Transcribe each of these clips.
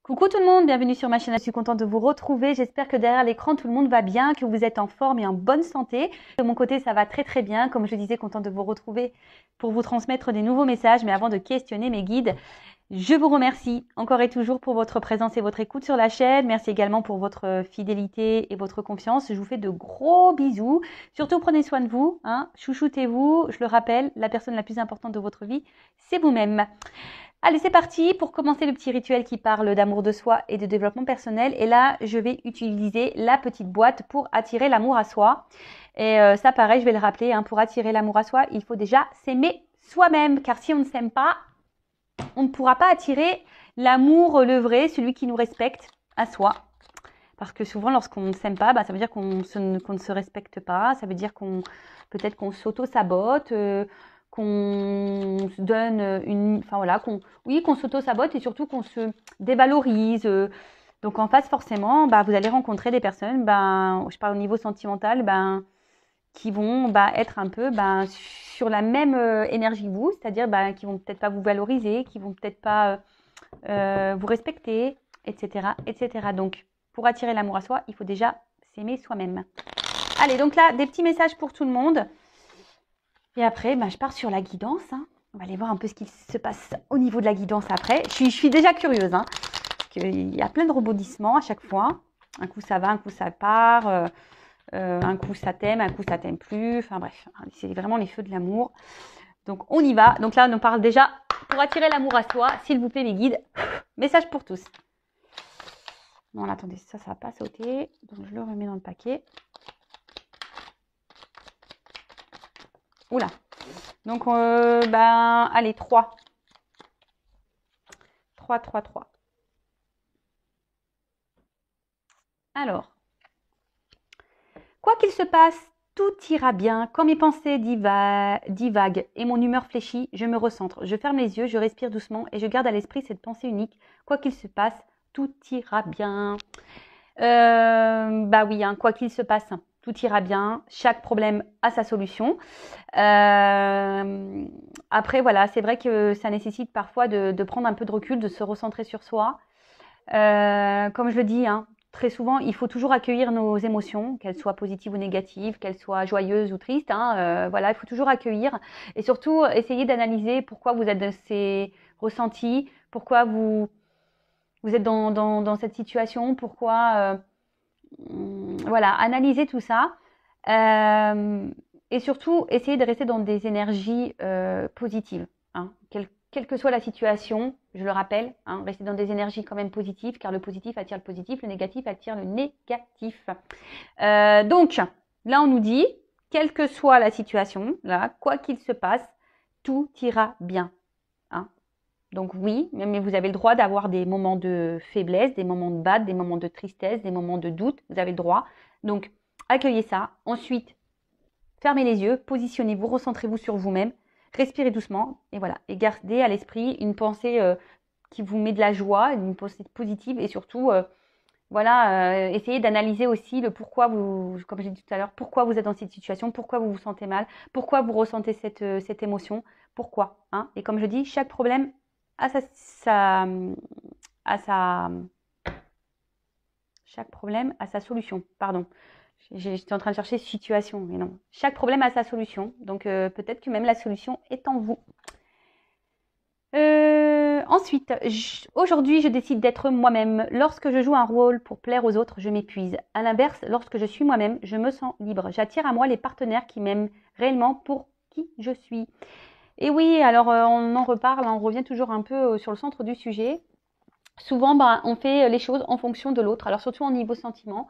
Coucou tout le monde, bienvenue sur ma chaîne. Je suis contente de vous retrouver. J'espère que derrière l'écran, tout le monde va bien, que vous êtes en forme et en bonne santé. De mon côté, ça va très très bien. Comme je disais, contente de vous retrouver pour vous transmettre des nouveaux messages. Mais avant de questionner mes guides, je vous remercie encore et toujours pour votre présence et votre écoute sur la chaîne. Merci également pour votre fidélité et votre confiance. Je vous fais de gros bisous. Surtout, prenez soin de vous, hein. Chouchoutez-vous. Je le rappelle, la personne la plus importante de votre vie, c'est vous-même. Allez, c'est parti pour commencer le petit rituel qui parle d'amour de soi et de développement personnel. Et là, je vais utiliser la petite boîte pour attirer l'amour à soi. Et ça, pareil, je vais le rappeler, hein, pour attirer l'amour à soi, il faut déjà s'aimer soi-même. Car si on ne s'aime pas, on ne pourra pas attirer l'amour, le vrai, celui qui nous respecte à soi. Parce que souvent, lorsqu'on ne s'aime pas, ça veut dire qu'on ne se respecte pas. Ça veut dire peut-être qu'on s'auto-sabote, qu'on se donne qu'on s'auto-sabote et surtout qu'on se dévalorise. Donc en face, forcément, vous allez rencontrer des personnes, je parle au niveau sentimental, qui vont être un peu sur la même énergie que vous, c'est-à-dire qui vont peut-être pas vous valoriser, qui vont peut-être pas vous respecter, etc., etc. Donc pour attirer l'amour à soi, il faut déjà s'aimer soi-même. Allez, donc là, des petits messages pour tout le monde. Et après, je pars sur la guidance. Hein. On va aller voir un peu ce qui se passe au niveau de la guidance après. Je suis déjà curieuse. Hein, parce qu'il y a plein de rebondissements à chaque fois. Un coup, ça va, un coup, ça part. Un coup, ça t'aime, un coup, ça t'aime plus. Enfin bref, c'est vraiment les feux de l'amour. Donc, on y va. Donc là, on nous parle déjà pour attirer l'amour à soi. S'il vous plaît, les guides. Message pour tous. Non, attendez, ça va pas sauter. Donc, je le remets dans le paquet. Oula. Donc, allez, 3. 3, 3, 3. Alors, quoi qu'il se passe, tout ira bien. Quand mes pensées divaguent et mon humeur fléchit, je me recentre. Je ferme les yeux, je respire doucement et je garde à l'esprit cette pensée unique. Quoi qu'il se passe, tout ira bien. Oui, hein, quoi qu'il se passe, tout ira bien. Chaque problème a sa solution. Après, voilà, c'est vrai que ça nécessite parfois de prendre un peu de recul, de se recentrer sur soi. Comme je le dis, hein, très souvent, il faut toujours accueillir nos émotions, qu'elles soient positives ou négatives, qu'elles soient joyeuses ou tristes. Hein, il faut toujours accueillir et surtout essayer d'analyser pourquoi vous êtes dans ces ressentis, pourquoi vous êtes dans cette situation, pourquoi... analyser tout ça. Et surtout, essayer de rester dans des énergies positives. Hein, quelle que soit la situation, je le rappelle, hein, rester dans des énergies quand même positives, car le positif attire le positif, le négatif attire le négatif. Donc, là, on nous dit, quelle que soit la situation, là, quoi qu'il se passe, tout ira bien. Hein. Donc oui, mais vous avez le droit d'avoir des moments de faiblesse, des moments de bad, des moments de tristesse, des moments de doute. Vous avez le droit. Donc, accueillez ça. Ensuite, fermez les yeux, positionnez-vous, recentrez-vous sur vous-même, respirez doucement et voilà. Et gardez à l'esprit une pensée qui vous met de la joie, une pensée positive et surtout, essayez d'analyser aussi le pourquoi vous, comme j'ai dit tout à l'heure, pourquoi vous êtes dans cette situation, pourquoi vous vous sentez mal, pourquoi vous ressentez cette émotion, pourquoi. Hein. Et comme je dis, chaque problème chaque problème a sa solution. Pardon. J'étais en train de chercher situation, mais non. Chaque problème a sa solution. Donc, peut-être que même la solution est en vous. Ensuite, aujourd'hui, je décide d'être moi-même. Lorsque je joue un rôle pour plaire aux autres, je m'épuise. À l'inverse, lorsque je suis moi-même, je me sens libre. J'attire à moi les partenaires qui m'aiment réellement pour qui je suis. Et oui, alors on en reparle, on revient toujours un peu sur le centre du sujet. Souvent, on fait les choses en fonction de l'autre, alors surtout au niveau sentiment.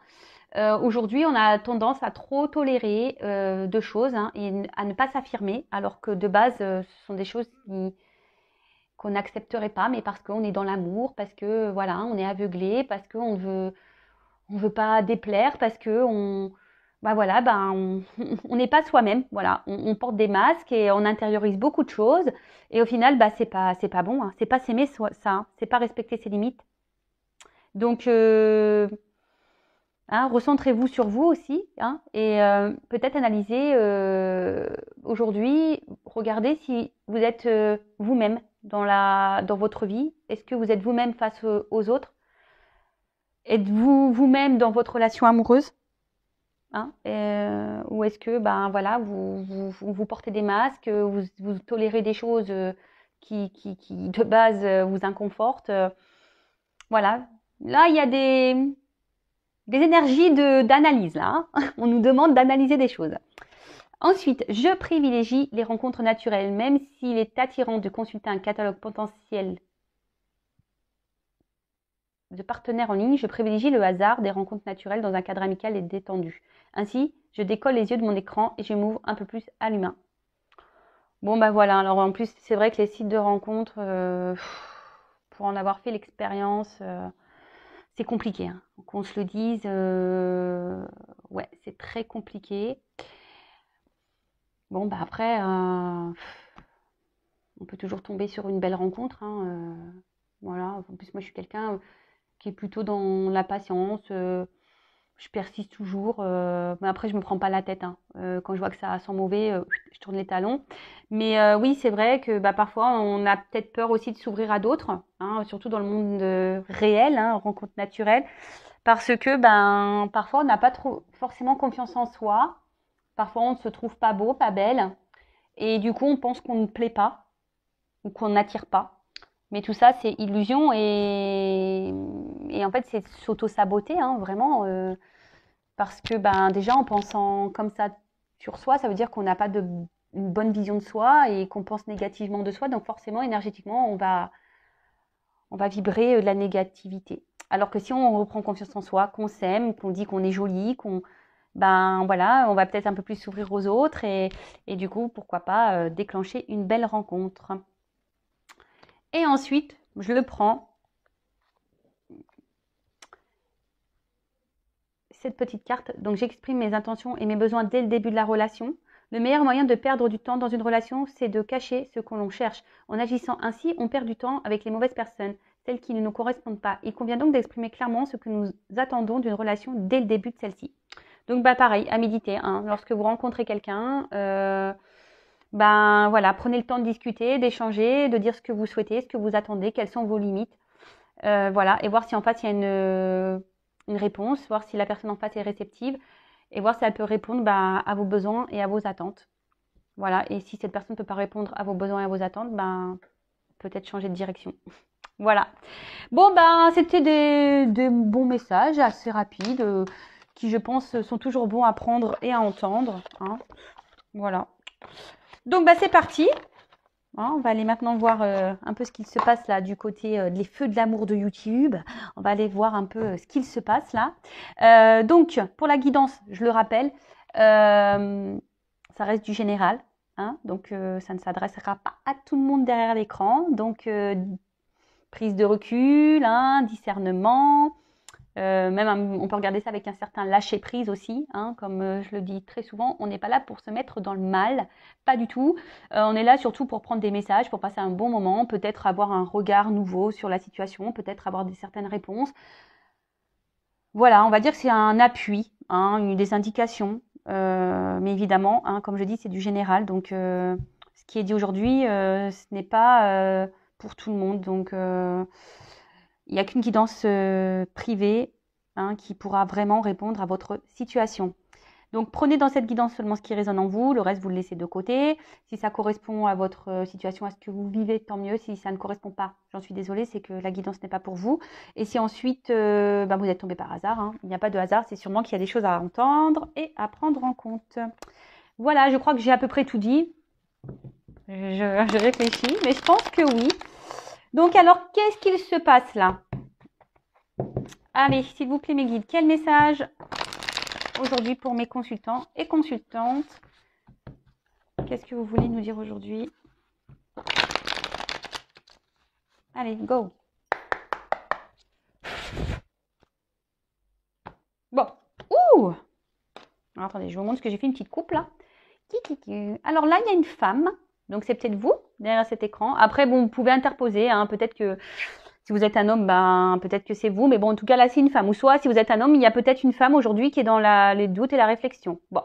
Aujourd'hui, on a tendance à trop tolérer de choses et à ne pas s'affirmer, alors que de base, ce sont des choses qu'on n'accepterait pas, mais parce qu'on est dans l'amour, parce que voilà, on est aveuglé, parce qu'on veut pas déplaire, parce que on n'est pas soi-même, voilà, on porte des masques et on intériorise beaucoup de choses et au final c'est pas bon, hein. C'est pas s'aimer ça, hein. C'est pas respecter ses limites. Donc recentrez-vous sur vous aussi, hein, et peut-être analyser aujourd'hui, regardez si vous êtes vous-même dans votre vie. Est-ce que vous êtes vous-même face aux autres? Êtes-vous vous-même dans votre relation amoureuse, hein, ou est-ce que ben voilà, vous portez des masques, vous tolérez des choses qui de base vous inconfortent. Voilà. Là, il y a des énergies d'analyse là, hein. On nous demande d'analyser des choses. Ensuite, je privilégie les rencontres naturelles, même s'il est attirant de consulter un catalogue potentiel de partenaires en ligne, je privilégie le hasard des rencontres naturelles dans un cadre amical et détendu. Ainsi, je décolle les yeux de mon écran et je m'ouvre un peu plus à l'humain. Bon, bah voilà. Alors en plus, c'est vrai que les sites de rencontres, pour en avoir fait l'expérience, c'est compliqué, hein. Qu'on se le dise, ouais, c'est très compliqué. Bon, bah après, on peut toujours tomber sur une belle rencontre, hein, voilà. En plus, moi, je suis quelqu'un qui est plutôt dans la patience. Je persiste toujours. Mais après, je me prends pas la tête, hein. Quand je vois que ça sent mauvais, je tourne les talons. Mais oui, c'est vrai que bah, parfois, on a peut-être peur aussi de s'ouvrir à d'autres, hein, surtout dans le monde réel, hein, rencontre naturelle, parce que ben parfois, on n'a pas trop forcément confiance en soi. Parfois, on ne se trouve pas beau, pas belle, et du coup, on pense qu'on ne plaît pas ou qu'on n'attire pas. Mais tout ça, c'est illusion et en fait, c'est s'auto-saboter, hein, vraiment. Parce que ben, déjà, en pensant comme ça sur soi, ça veut dire qu'on n'a pas une bonne vision de soi et qu'on pense négativement de soi. Donc forcément, énergétiquement, on va vibrer de la négativité. Alors que si on reprend confiance en soi, qu'on s'aime, qu'on dit qu'on est joli, ben voilà, on va peut-être un peu plus s'ouvrir aux autres et du coup, pourquoi pas déclencher une belle rencontre. Et ensuite, je le prends, cette petite carte. Donc, j'exprime mes intentions et mes besoins dès le début de la relation. Le meilleur moyen de perdre du temps dans une relation, c'est de cacher ce que l'on cherche. En agissant ainsi, on perd du temps avec les mauvaises personnes, celles qui ne nous correspondent pas. Il convient donc d'exprimer clairement ce que nous attendons d'une relation dès le début de celle-ci. Donc, bah, pareil, à méditer, hein. Lorsque vous rencontrez quelqu'un, ben voilà, prenez le temps de discuter, d'échanger, de dire ce que vous souhaitez, ce que vous attendez, quelles sont vos limites. Voilà, et voir si en face il y a une réponse, voir si la personne en face est réceptive et voir si elle peut répondre bah, à vos besoins et à vos attentes. Voilà, et si cette personne ne peut pas répondre à vos besoins et à vos attentes, ben, peut-être changer de direction. Voilà. Bon, ben, c'était des bons messages assez rapides qui, je pense, sont toujours bons à prendre et à entendre, hein. Voilà. Donc, bah, c'est parti. On va aller maintenant voir un peu ce qu'il se passe là du côté des feux de l'amour de YouTube. On va aller voir un peu ce qu'il se passe là. Donc, pour la guidance, je le rappelle, ça reste du général, hein, donc ça ne s'adressera pas à tout le monde derrière l'écran. Donc, prise de recul, hein, discernement. Même on peut regarder ça avec un certain lâcher prise aussi, hein, comme je le dis très souvent, on n'est pas là pour se mettre dans le mal, pas du tout. On est là surtout pour prendre des messages, pour passer un bon moment, peut-être avoir un regard nouveau sur la situation, peut-être avoir certaines réponses. Voilà, on va dire que c'est un appui, hein, des indications, mais évidemment, hein, comme je dis, c'est du général, donc ce qui est dit aujourd'hui, ce n'est pas pour tout le monde, donc il n'y a qu'une guidance privée, hein, qui pourra vraiment répondre à votre situation. Donc, prenez dans cette guidance seulement ce qui résonne en vous. Le reste, vous le laissez de côté. Si ça correspond à votre situation, à ce que vous vivez, tant mieux. Si ça ne correspond pas, j'en suis désolée, c'est que la guidance n'est pas pour vous. Et si ensuite, vous êtes tombé par hasard, hein, il n'y a pas de hasard, c'est sûrement qu'il y a des choses à entendre et à prendre en compte. Voilà, je crois que j'ai à peu près tout dit. Je réfléchis, mais je pense que oui. Donc alors, qu'est-ce qu'il se passe là? Allez, s'il vous plaît mes guides, quel message aujourd'hui pour mes consultants et consultantes? Qu'est-ce que vous voulez nous dire aujourd'hui? Allez, go! Bon, ouh! Alors, attendez, je vous montre ce que j'ai fait, une petite coupe là. Alors là, il y a une femme, donc c'est peut-être vous derrière cet écran. Après, bon, vous pouvez interposer, hein, peut-être que si vous êtes un homme, ben peut-être que c'est vous, mais bon, en tout cas là, c'est une femme. Ou soit, si vous êtes un homme, il y a peut-être une femme aujourd'hui qui est dans les doutes et la réflexion. Bon,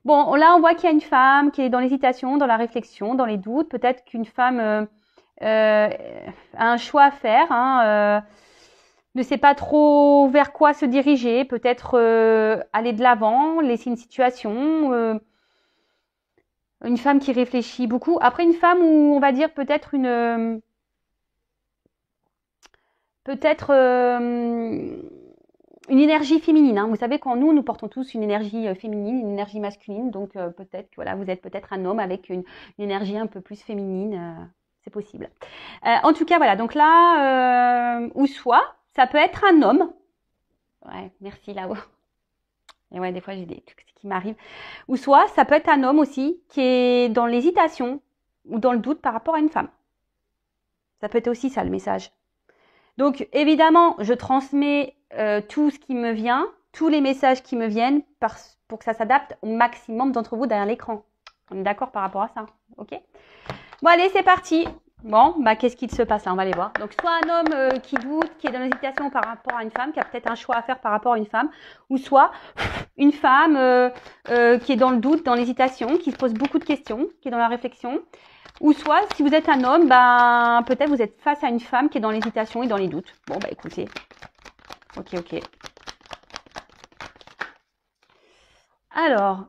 là, on voit qu'il y a une femme qui est dans l'hésitation, dans la réflexion, dans les doutes. Peut-être qu'une femme a un choix à faire, hein, ne sait pas trop vers quoi se diriger, peut-être aller de l'avant, laisser une situation, une femme qui réfléchit beaucoup. Après, une femme où on va dire peut-être une énergie féminine. Hein. Vous savez, quand nous portons tous une énergie féminine, une énergie masculine, donc peut-être que voilà, vous êtes peut-être un homme avec une énergie un peu plus féminine, c'est possible. En tout cas, voilà, donc là, ou soit, ça peut être un homme. Ouais, merci là-haut. Et ouais, des fois, j'ai des trucs qui m'arrivent. Ou soit, ça peut être un homme aussi qui est dans l'hésitation ou dans le doute par rapport à une femme. Ça peut être aussi ça, le message. Donc, évidemment, je transmets tout ce qui me vient, tous les messages qui me viennent pour que ça s'adapte au maximum d'entre vous derrière l'écran. On est d'accord par rapport à ça, ok? Bon, allez, c'est parti. Bon, bah, qu'est-ce qui se passe là? On va aller voir. Donc, soit un homme qui doute, qui est dans l'hésitation par rapport à une femme, qui a peut-être un choix à faire par rapport à une femme, ou soit une femme qui est dans le doute, dans l'hésitation, qui se pose beaucoup de questions, qui est dans la réflexion. Ou soit, si vous êtes un homme, ben, peut-être vous êtes face à une femme qui est dans l'hésitation et dans les doutes. Bon, bah écoutez. Ok. Alors,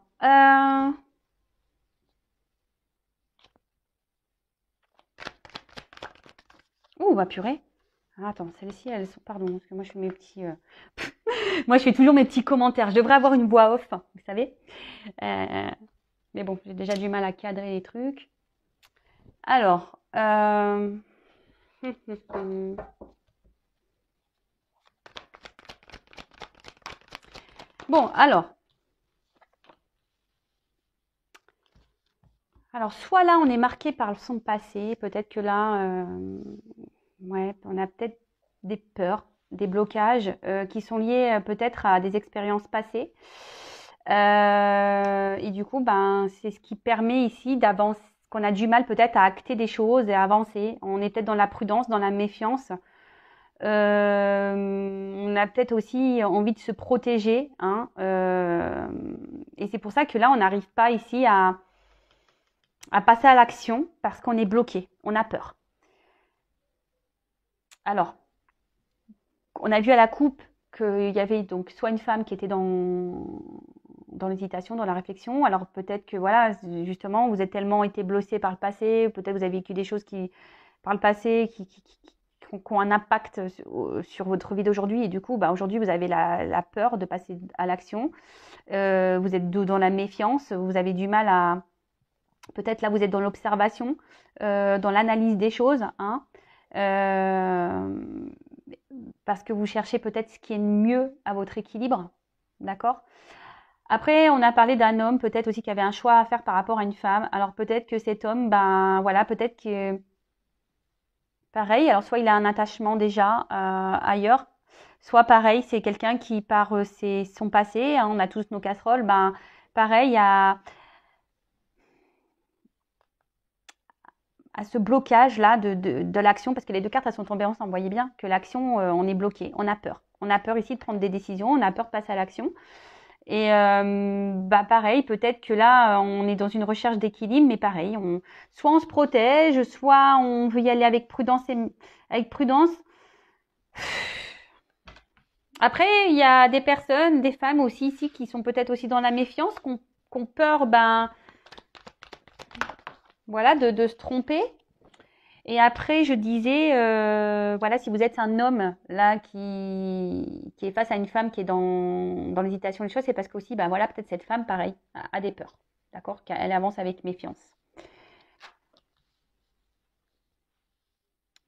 ouh, bah purée. Ah, attends, celles-ci, elles sont... Pardon, parce que moi, je fais mes petits... Moi, je fais toujours mes petits commentaires. Je devrais avoir une voix off, vous savez. Mais bon, j'ai déjà du mal à cadrer les trucs. Alors, bon, alors, soit là, on est marqué par son passé. Peut-être que là, ouais, on a peut-être des peurs, des blocages qui sont liés peut-être à des expériences passées. Et du coup, ben, c'est ce qui permet ici d'avancer, qu'on a du mal peut-être à acter des choses et à avancer. On est peut-être dans la prudence, dans la méfiance. On a peut-être aussi envie de se protéger, hein, et c'est pour ça que là, on n'arrive pas ici à passer à l'action parce qu'on est bloqué, on a peur. Alors, on a vu à la coupe qu'il y avait donc soit une femme qui était dans l'hésitation, dans la réflexion. Alors peut-être que voilà, justement, vous êtes tellement été blessé par le passé, peut-être vous avez vécu des choses qui, par le passé, qui ont un impact sur votre vie d'aujourd'hui. Et du coup, bah, aujourd'hui, vous avez la peur de passer à l'action. Vous êtes dans la méfiance, vous avez du mal à... Peut-être là, vous êtes dans l'observation, dans l'analyse des choses, hein. Parce que vous cherchez peut-être ce qui est mieux à votre équilibre, d'accord? Après, on a parlé d'un homme peut-être aussi qui avait un choix à faire par rapport à une femme. Alors peut-être que cet homme, ben voilà, peut-être que pareil. Alors soit il a un attachement déjà ailleurs, soit pareil, c'est quelqu'un qui par son passé, hein, on a tous nos casseroles, ben pareil à ce blocage là de l'action, parce que les deux cartes elles sont tombées ensemble. Vous voyez bien que l'action, on est bloqué, on a peur. On a peur ici de prendre des décisions, on a peur de passer à l'action. Et bah pareil, peut-être que là, on est dans une recherche d'équilibre, mais pareil, soit on se protège, soit on veut y aller avec prudence. Après, il y a des personnes, des femmes aussi ici, qui sont peut-être aussi dans la méfiance, qui ont peur, ben, voilà, de se tromper. Et après, je disais, voilà, si vous êtes un homme là qui est face à une femme qui est dans l'hésitation des choses, c'est parce qu'aussi, ben voilà, peut-être cette femme, pareil, a des peurs, d'accord, qu'elle avance avec méfiance.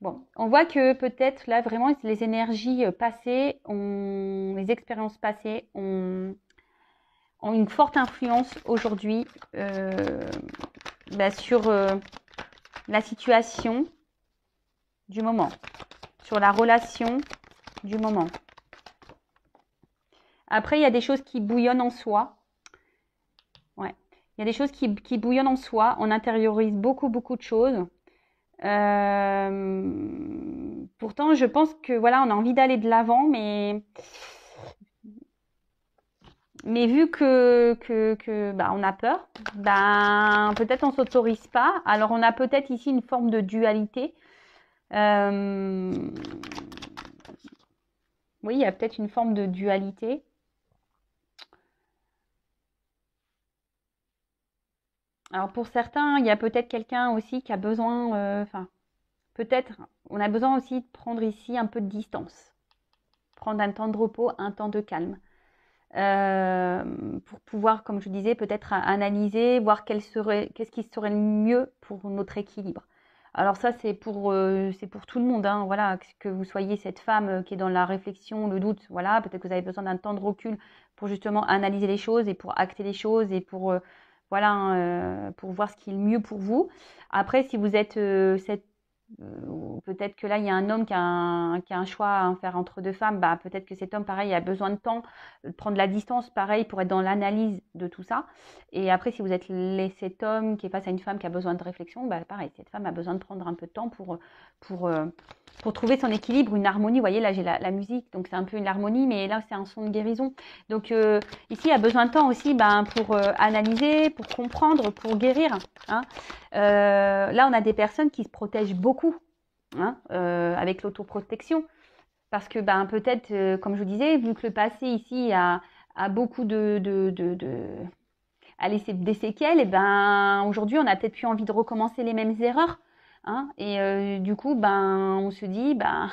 Bon, on voit que peut-être là vraiment les énergies passées, les expériences passées ont une forte influence aujourd'hui sur la situation du moment, sur la relation du moment. Après, il y a des choses qui bouillonnent en soi. Ouais. Il y a des choses qui bouillonnent en soi. On intériorise beaucoup de choses. Pourtant, je pense que voilà, on a envie d'aller de l'avant, mais vu que bah, on a peur, ben peut-être on s'autorise pas. Alors on a peut-être ici une forme de dualité. Oui, il y a peut-être une forme de dualité. Alors pour certains, il y a peut-être quelqu'un aussi qui a besoin, enfin, peut-être, on a besoin aussi de prendre ici un peu de distance, prendre un temps de repos, un temps de calme, pour pouvoir, comme je disais, peut-être analyser, voir qu'est-ce qui serait le mieux pour notre équilibre. Alors ça, c'est pour tout le monde, hein, voilà, que vous soyez cette femme qui est dans la réflexion, le doute, voilà, peut-être que vous avez besoin d'un temps de recul pour justement analyser les choses et pour acter les choses et pour, voilà, pour voir ce qui est le mieux pour vous. Après, si vous êtes peut-être que là, il y a un homme qui a un choix à faire entre deux femmes. Bah, peut-être que cet homme, pareil, a besoin de temps, de prendre la distance, pareil, pour être dans l'analyse de tout ça. Et après, si vous êtes cet homme qui est face à une femme qui a besoin de réflexion, bah, pareil, cette femme a besoin de prendre un peu de temps pour, euh, pour trouver son équilibre, une harmonie. Vous voyez, là, j'ai la musique, donc c'est un peu une harmonie, mais là, c'est un son de guérison. Donc, ici, il y a besoin de temps aussi ben, pour analyser, pour comprendre, pour guérir. Hein. Là, on a des personnes qui se protègent beaucoup hein, avec l'autoprotection. Parce que ben, peut-être, comme je vous disais, vu que le passé ici a beaucoup a laissé des séquelles, et ben, aujourd'hui, on n'a peut-être plus envie de recommencer les mêmes erreurs. Hein, et du coup, ben, on se dit, ben,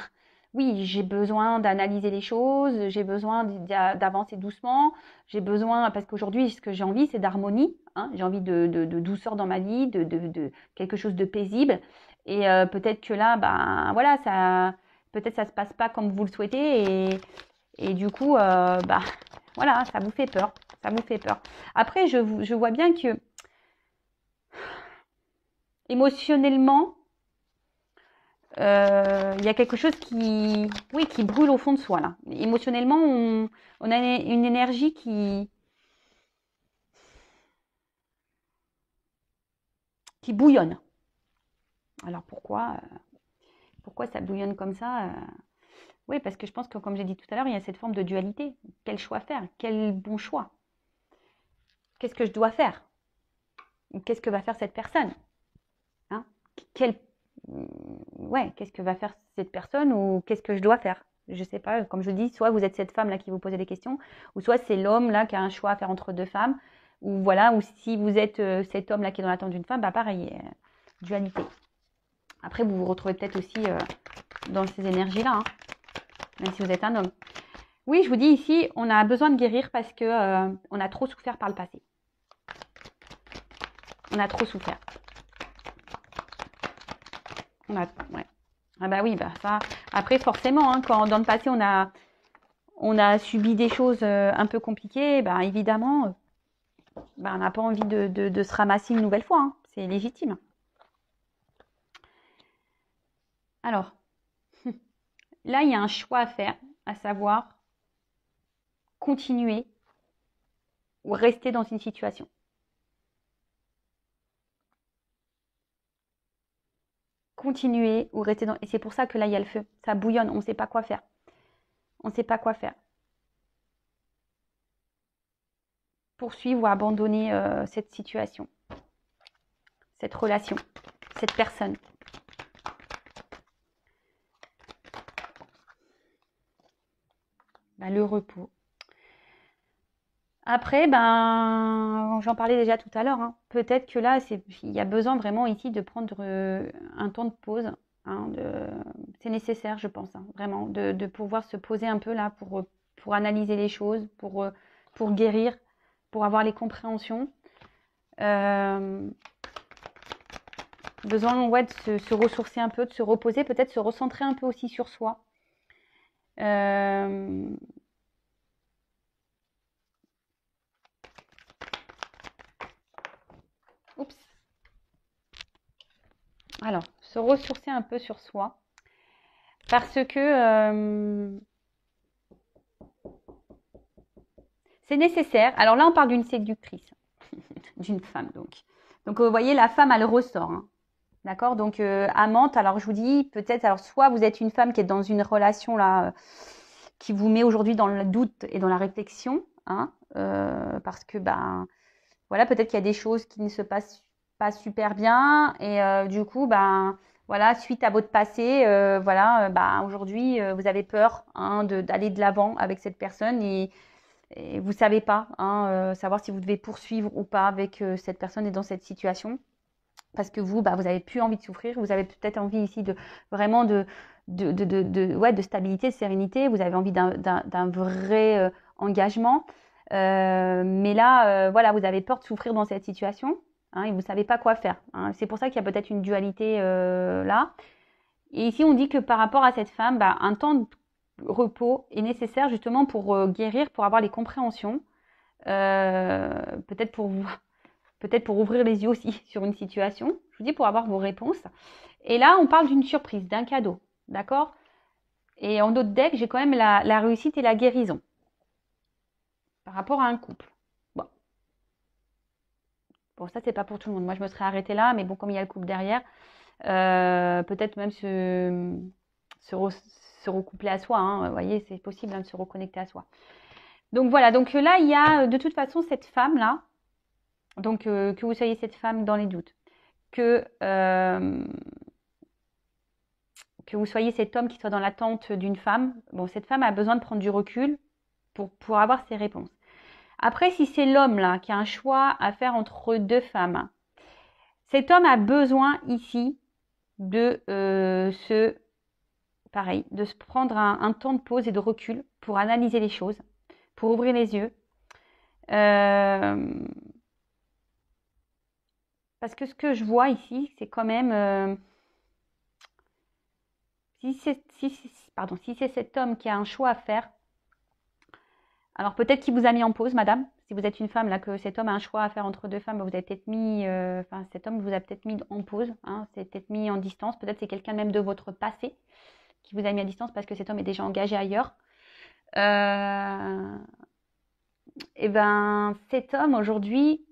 oui, j'ai besoin d'analyser les choses, j'ai besoin d'avancer doucement, j'ai besoin, parce qu'aujourd'hui, ce que j'ai envie, c'est d'harmonie, hein, j'ai envie de douceur dans ma vie, de quelque chose de paisible. Et peut-être que là, ben, voilà, peut-être ça se passe pas comme vous le souhaitez, et du coup, bah, voilà, ça vous fait peur, ça vous fait peur. Après, je vois bien que émotionnellement, il y a quelque chose oui, qui brûle au fond de soi là. Émotionnellement, on a une énergie qui bouillonne. Alors pourquoi ça bouillonne comme ça Oui, parce que je pense que, comme j'ai dit tout à l'heure, il y a cette forme de dualité. Quel choix faire? Quel bon choix? Qu'est-ce que je dois faire? Qu'est-ce que va faire cette personne? Hein quel, ouais, qu'est-ce que va faire cette personne ou qu'est-ce que je dois faire? Je sais pas, comme je dis, soit vous êtes cette femme là qui vous posez des questions, ou soit c'est l'homme là qui a un choix à faire entre deux femmes, ou voilà, ou si vous êtes cet homme là qui est dans l'attente d'une femme, bah pareil, dualité. Après, vous vous retrouvez peut-être aussi dans ces énergies-là, hein, même si vous êtes un homme. Oui, je vous dis ici, on a besoin de guérir parce que on a trop souffert par le passé. On a trop souffert. Ouais. Ah bah oui, bah ça. Après, forcément, hein, quand dans le passé on a subi des choses un peu compliquées, bah évidemment, bah, on n'a pas envie de se ramasser une nouvelle fois. Hein. C'est légitime. Alors, là, il y a un choix à faire, à savoir continuer ou rester dans une situation. Continuer ou rester dans. Et c'est pour ça que là, il y a le feu. Ça bouillonne, on ne sait pas quoi faire. On ne sait pas quoi faire. Poursuivre ou abandonner cette situation, cette relation, cette personne. Ben, le repos. Après, ben, j'en parlais déjà tout à l'heure. Hein. Peut-être que là, il y a besoin vraiment ici de prendre un temps de pause. Hein, c'est nécessaire, je pense, hein, vraiment, de pouvoir se poser un peu là pour analyser les choses, pour guérir, pour avoir les compréhensions. Besoin ouais, de se ressourcer un peu, de se reposer, peut-être se recentrer un peu aussi sur soi. Oups. Alors, se ressourcer un peu sur soi. Parce que c'est nécessaire. Alors là, on parle d'une séductrice, d'une femme donc. Donc, vous voyez, la femme, elle ressort. Hein. D'accord. Donc, amante, alors je vous dis, peut-être, alors soit vous êtes une femme qui est dans une relation là, qui vous met aujourd'hui dans le doute et dans la réflexion. Hein, parce que, ben, voilà, peut-être qu'il y a des choses qui ne se passent pas super bien. Et du coup, ben, voilà, suite à votre passé, voilà, bah, aujourd'hui, vous avez peur hein, d'aller de l'avant avec cette personne et vous savez pas, hein, savoir si vous devez poursuivre ou pas avec cette personne et dans cette situation. Parce que vous, bah, vous avez plus envie de souffrir, vous avez peut-être envie ici de vraiment ouais, de stabilité, de sérénité, vous avez envie d'un vrai engagement. Mais là, voilà, vous avez peur de souffrir dans cette situation hein, et vous ne savez pas quoi faire. Hein. C'est pour ça qu'il y a peut-être une dualité là. Et ici, on dit que par rapport à cette femme, bah, un temps de repos est nécessaire justement pour guérir, pour avoir les compréhensions, peut-être pour vous, peut-être pour ouvrir les yeux aussi sur une situation. Je vous dis pour avoir vos réponses. Et là, on parle d'une surprise, d'un cadeau, d'accord? Et en d'autres decks, j'ai quand même la réussite et la guérison par rapport à un couple. Bon, bon ça, c'est pas pour tout le monde. Moi, je me serais arrêtée là, mais bon, comme il y a le couple derrière, peut-être même se recoupler à soi. Hein. Vous voyez, c'est possible hein, de se reconnecter à soi. Donc voilà, donc là, il y a de toute façon cette femme-là, donc que vous soyez cette femme dans les doutes, que vous soyez cet homme qui soit dans l'attente d'une femme, bon, cette femme a besoin de prendre du recul pour avoir ses réponses. Après, si c'est l'homme là qui a un choix à faire entre deux femmes, cet homme a besoin ici de pareil, de se prendre un temps de pause et de recul pour analyser les choses, pour ouvrir les yeux. Parce que ce que je vois ici, c'est quand même... si c'est cet homme qui a un choix à faire, alors peut-être qu'il vous a mis en pause, madame. Si vous êtes une femme, là, que cet homme a un choix à faire entre deux femmes, vous avez peut-être mis... Enfin, cet homme vous a peut-être mis en pause, hein, c'est peut-être mis en distance. Peut-être c'est quelqu'un même de votre passé qui vous a mis à distance parce que cet homme est déjà engagé ailleurs. Et ben, cet homme, aujourd'hui,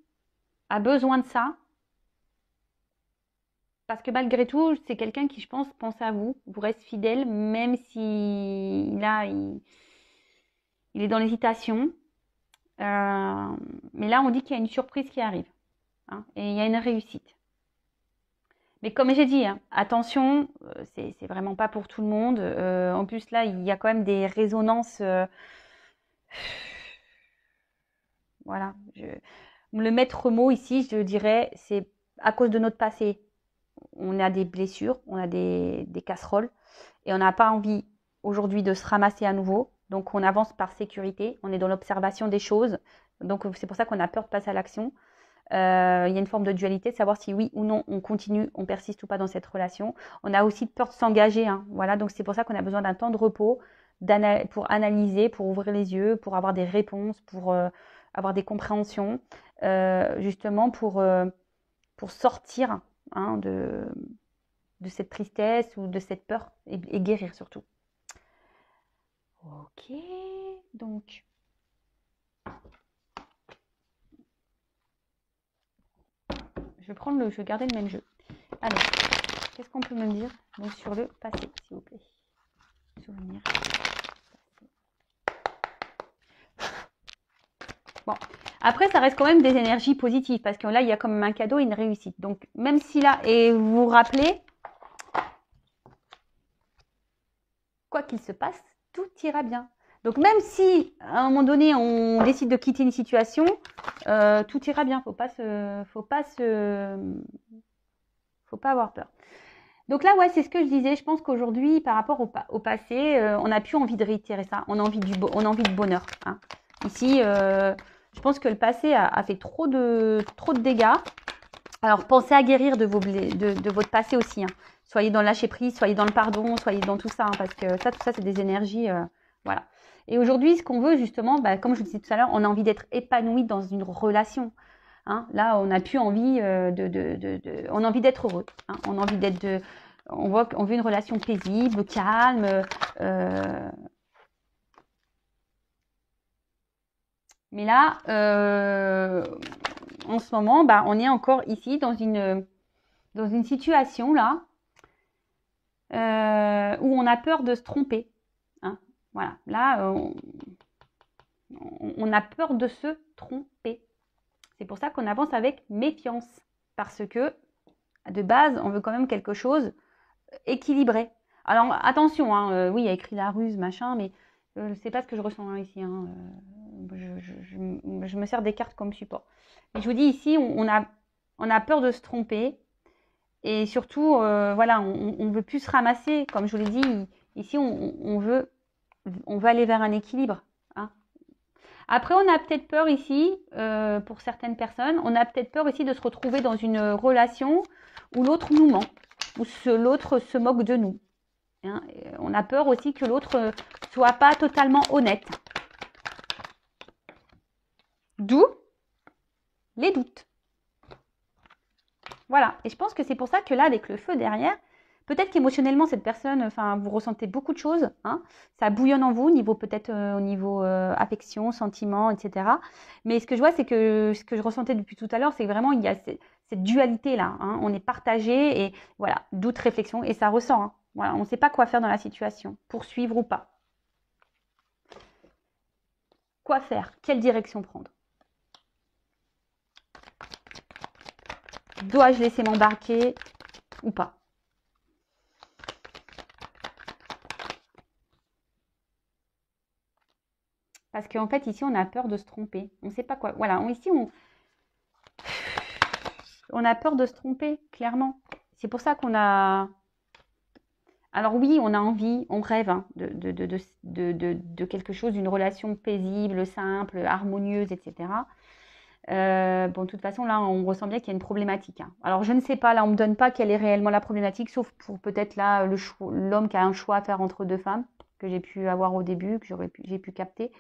a besoin de ça. Parce que malgré tout, c'est quelqu'un qui, je pense à vous, vous reste fidèle, même si là, il est dans l'hésitation. Mais là, on dit qu'il y a une surprise qui arrive. Hein, et il y a une réussite. Mais comme j'ai dit, hein, attention, c'est vraiment pas pour tout le monde. En plus, là, il y a quand même des résonances. Voilà. Le maître mot ici, je dirais, c'est à cause de notre passé. On a des blessures, on a des casseroles. Et on n'a pas envie aujourd'hui de se ramasser à nouveau. Donc, on avance par sécurité. On est dans l'observation des choses. Donc, c'est pour ça qu'on a peur de passer à l'action. Il y a une forme de dualité, de savoir si oui ou non on continue, on persiste ou pas dans cette relation. On a aussi peur de s'engager. Hein. Voilà, donc c'est pour ça qu'on a besoin d'un temps de repos pour analyser, pour ouvrir les yeux, pour avoir des réponses, pour avoir des compréhensions, justement pour sortir hein, de cette tristesse ou de cette peur et guérir surtout. Ok, donc... je vais garder le même jeu. Alors, qu'est-ce qu'on peut me dire donc, sur le passé, s'il vous plaît? Souvenir. Bon, après, ça reste quand même des énergies positives parce que là, il y a quand même un cadeau et une réussite. Donc, même si là, et vous vous rappelez, quoi qu'il se passe, tout ira bien. Donc, même si à un moment donné, on décide de quitter une situation, tout ira bien. Faut pas avoir peur. Donc là, ouais, c'est ce que je disais. Je pense qu'aujourd'hui, par rapport au passé, on n'a plus envie de réitérer ça. On a envie de bonheur. Hein. Ici, je pense que le passé a fait trop de dégâts. Alors, pensez à guérir de votre passé aussi. Hein. Soyez dans le lâcher prise, soyez dans le pardon, soyez dans tout ça. Hein, parce que tout ça, c'est des énergies. Voilà. Et aujourd'hui, ce qu'on veut, justement, bah, comme je vous disais tout à l'heure, on a envie d'être épanoui dans une relation. Hein. Là, on n'a plus envie on a envie d'être heureux. Hein. On a envie d'être on veut une relation paisible, calme. Mais là, en ce moment, bah, on est encore ici dans une situation là où on a peur de se tromper. Hein. Voilà. Là, on a peur de se tromper. C'est pour ça qu'on avance avec méfiance. Parce que, de base, on veut quand même quelque chose équilibré. Alors attention, hein, oui, il y a écrit la ruse, machin, mais c'est pas ce que je ressens hein, ici. Hein. Je me sers des cartes comme support. Mais je vous dis ici, on a peur de se tromper. Et surtout, voilà, on veut plus se ramasser. Comme je vous l'ai dit, ici, on veut aller vers un équilibre. Hein. Après, on a peut-être peur ici, pour certaines personnes, on a peut-être peur ici de se retrouver dans une relation où l'autre nous ment, où l'autre se moque de nous. Hein. On a peur aussi que l'autre soit pas totalement honnête. D'où les doutes. Voilà. Et je pense que c'est pour ça que là, avec le feu derrière, peut-être qu'émotionnellement, cette personne, enfin, vous ressentez beaucoup de choses. Hein. Ça bouillonne en vous, peut-être au niveau affection, sentiment, etc. Mais ce que je vois, c'est que ce que je ressentais depuis tout à l'heure, c'est que vraiment, il y a cette dualité-là. Hein. On est partagé et voilà, doute, réflexion, et ça ressort. Hein. Voilà, on ne sait pas quoi faire dans la situation, poursuivre ou pas. Quoi faire? Quelle direction prendre? Dois-je laisser m'embarquer ou pas? Parce qu'en fait, ici, on a peur de se tromper. On ne sait pas quoi. Voilà, ici, on a peur de se tromper, clairement. C'est pour ça qu'on a... Alors oui, on a envie, on rêve hein, de quelque chose, d'une relation paisible, simple, harmonieuse, etc. Bon, de toute façon, là, on ressent bien qu'il y a une problématique. Hein. Alors, je ne sais pas, là, on ne me donne pas quelle est réellement la problématique, sauf pour peut-être là, l'homme qui a un choix à faire entre deux femmes, que j'ai pu avoir au début, que j'ai pu capter.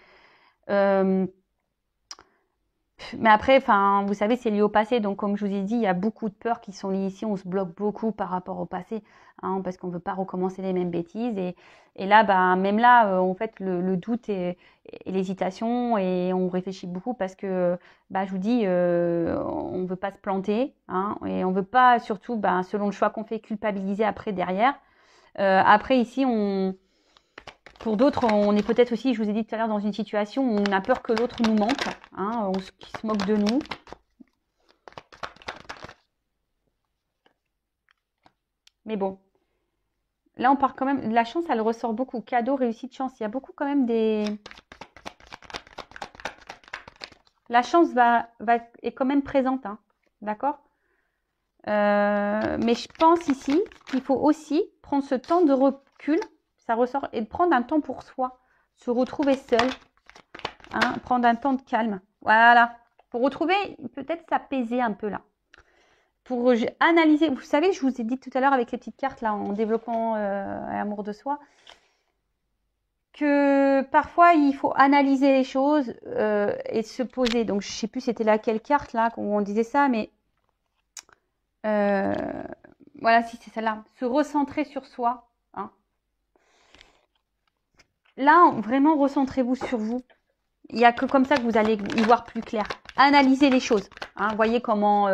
Mais après, enfin, vous savez, c'est lié au passé. Donc, comme je vous ai dit, il y a beaucoup de peurs qui sont liées ici. On se bloque beaucoup par rapport au passé, hein, parce qu'on ne veut pas recommencer les mêmes bêtises. Et là, bah, même là, en fait, le doute et l'hésitation, et on réfléchit beaucoup parce que, bah, je vous dis, on ne veut pas se planter, hein, et on ne veut pas, surtout, bah, selon le choix qu'on fait, culpabiliser après derrière. Après, ici, pour d'autres, on est peut-être aussi, je vous ai dit tout à l'heure, dans une situation où on a peur que l'autre nous manque, hein, qu'il se moque de nous. Mais bon, là on part quand même, la chance elle ressort beaucoup, cadeau, réussite, chance, il y a beaucoup quand même des... La chance est quand même présente, hein, d'accord mais je pense ici qu'il faut aussi prendre ce temps de recul, ça ressort, et prendre un temps pour soi, se retrouver seul, hein, prendre un temps de calme. Voilà. Pour retrouver, peut-être s'apaiser un peu là. Pour analyser, vous savez, je vous ai dit tout à l'heure avec les petites cartes là, en développant l'amour de soi, que parfois il faut analyser les choses et se poser. Donc je ne sais plus c'était laquelle carte là où on disait ça, mais voilà, si c'est celle-là. Se recentrer sur soi. Hein. Là, vraiment, recentrez-vous sur vous. Il n'y a que comme ça que vous allez y voir plus clair. Analysez les choses. Hein. Voyez comment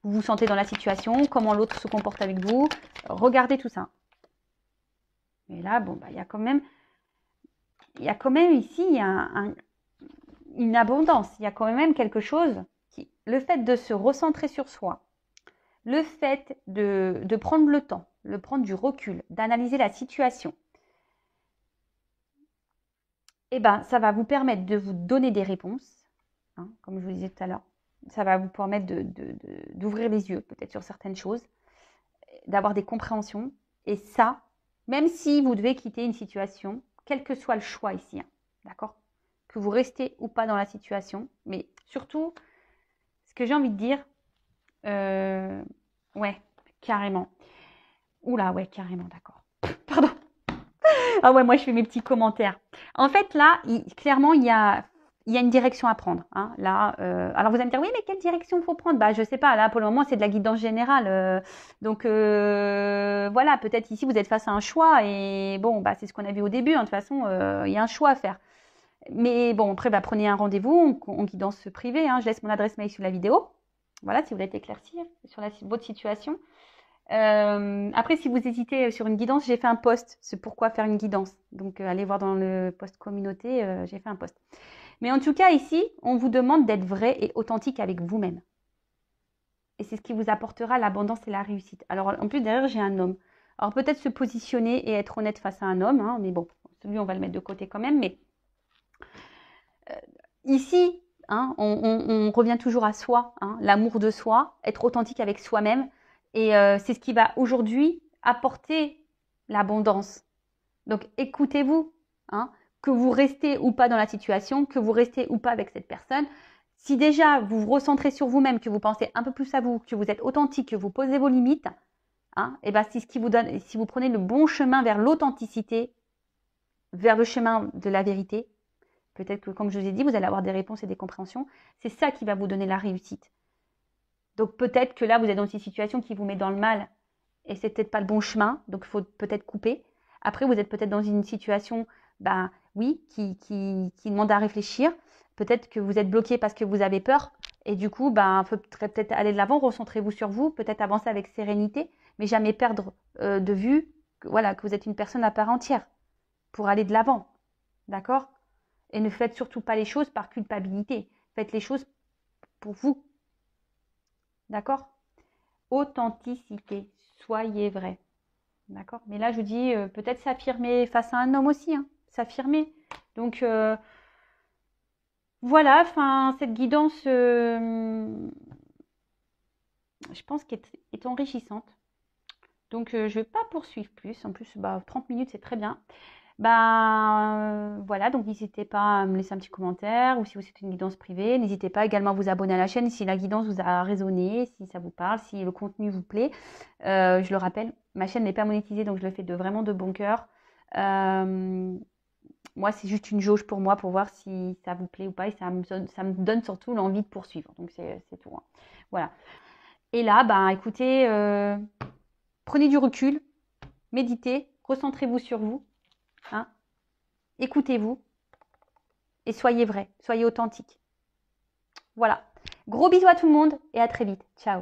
vous vous sentez dans la situation, comment l'autre se comporte avec vous. Regardez tout ça. Et là, bon, il y a quand même ici une abondance. Il y a quand même quelque chose le fait de se recentrer sur soi, le fait de prendre le temps, de prendre du recul, d'analyser la situation, eh ben, ça va vous permettre de vous donner des réponses, hein, comme je vous disais tout à l'heure. Ça va vous permettre d'ouvrir les yeux peut-être sur certaines choses, d'avoir des compréhensions. Et ça, même si vous devez quitter une situation, quel que soit le choix ici, hein, d'accord, que vous restez ou pas dans la situation, mais surtout, ce que j'ai envie de dire, ouais, carrément. Oula, ouais, carrément, d'accord. Pardon. Ah ouais, moi je fais mes petits commentaires. En fait, là, clairement, il y a une direction à prendre. Hein. Là, alors vous allez me dire, oui, mais quelle direction il faut prendre? Bah, je sais pas. Là, pour le moment, c'est de la guidance générale. Donc voilà, peut-être ici vous êtes face à un choix et bon, bah c'est ce qu'on a vu au début. Hein. De toute façon, il y a un choix à faire. Mais bon, après, bah, prenez un rendez-vous en guidance privée. Hein. Je laisse mon adresse mail sous la vidéo. Voilà, si vous voulez éclaircir sur votre situation. Après, si vous hésitez sur une guidance, j'ai fait un post. C'est pourquoi faire une guidance. Donc, allez voir dans le post communauté, j'ai fait un post. Mais en tout cas, ici, on vous demande d'être vrai et authentique avec vous-même. Et c'est ce qui vous apportera l'abondance et la réussite. Alors, en plus, derrière, j'ai un homme. Alors peut-être se positionner et être honnête face à un homme, hein, mais bon, celui on va le mettre de côté quand même. Mais ici, hein, on revient toujours à soi, hein, l'amour de soi, être authentique avec soi-même. Et c'est ce qui va aujourd'hui apporter l'abondance. Donc écoutez-vous, hein, que vous restez ou pas dans la situation, que vous restez ou pas avec cette personne. Si déjà vous vous recentrez sur vous-même, que vous pensez un peu plus à vous, que vous êtes authentique, que vous posez vos limites, hein, et ben c'est ce qui vous donne, si vous prenez le bon chemin vers l'authenticité, vers le chemin de la vérité, peut-être que comme je vous ai dit, vous allez avoir des réponses et des compréhensions, c'est ça qui va vous donner la réussite. Donc peut-être que là, vous êtes dans une situation qui vous met dans le mal et c'est peut-être pas le bon chemin, donc il faut peut-être couper. Après, vous êtes peut-être dans une situation, oui, qui demande à réfléchir. Peut-être que vous êtes bloqué parce que vous avez peur et du coup, il faudrait peut-être aller de l'avant, recentrez-vous sur vous, peut-être avancer avec sérénité, mais jamais perdre de vue que vous êtes une personne à part entière pour aller de l'avant, d'accord? Et ne faites surtout pas les choses par culpabilité. Faites les choses pour vous, d'accord? Authenticité, soyez vrai. D'accord? Mais là, je vous dis, peut-être s'affirmer face à un homme aussi, hein, s'affirmer. Donc, voilà, cette guidance, je pense qu'elle est enrichissante. Donc, je ne vais pas poursuivre plus. En plus, 30 minutes, c'est très bien. Voilà, donc n'hésitez pas à me laisser un petit commentaire ou si vous êtes une guidance privée, n'hésitez pas également à vous abonner à la chaîne si la guidance vous a résonné, si ça vous parle, si le contenu vous plaît. Je le rappelle, ma chaîne n'est pas monétisée, donc je le fais vraiment de bon cœur. Moi, c'est juste une jauge pour moi pour voir si ça vous plaît ou pas et ça me donne surtout l'envie de poursuivre. Donc, c'est tout, hein. Voilà. Et là, écoutez, prenez du recul, méditez, recentrez-vous sur vous. Hein, écoutez-vous et soyez vrai, soyez authentique. Voilà. Gros bisous à tout le monde et à très vite. Ciao.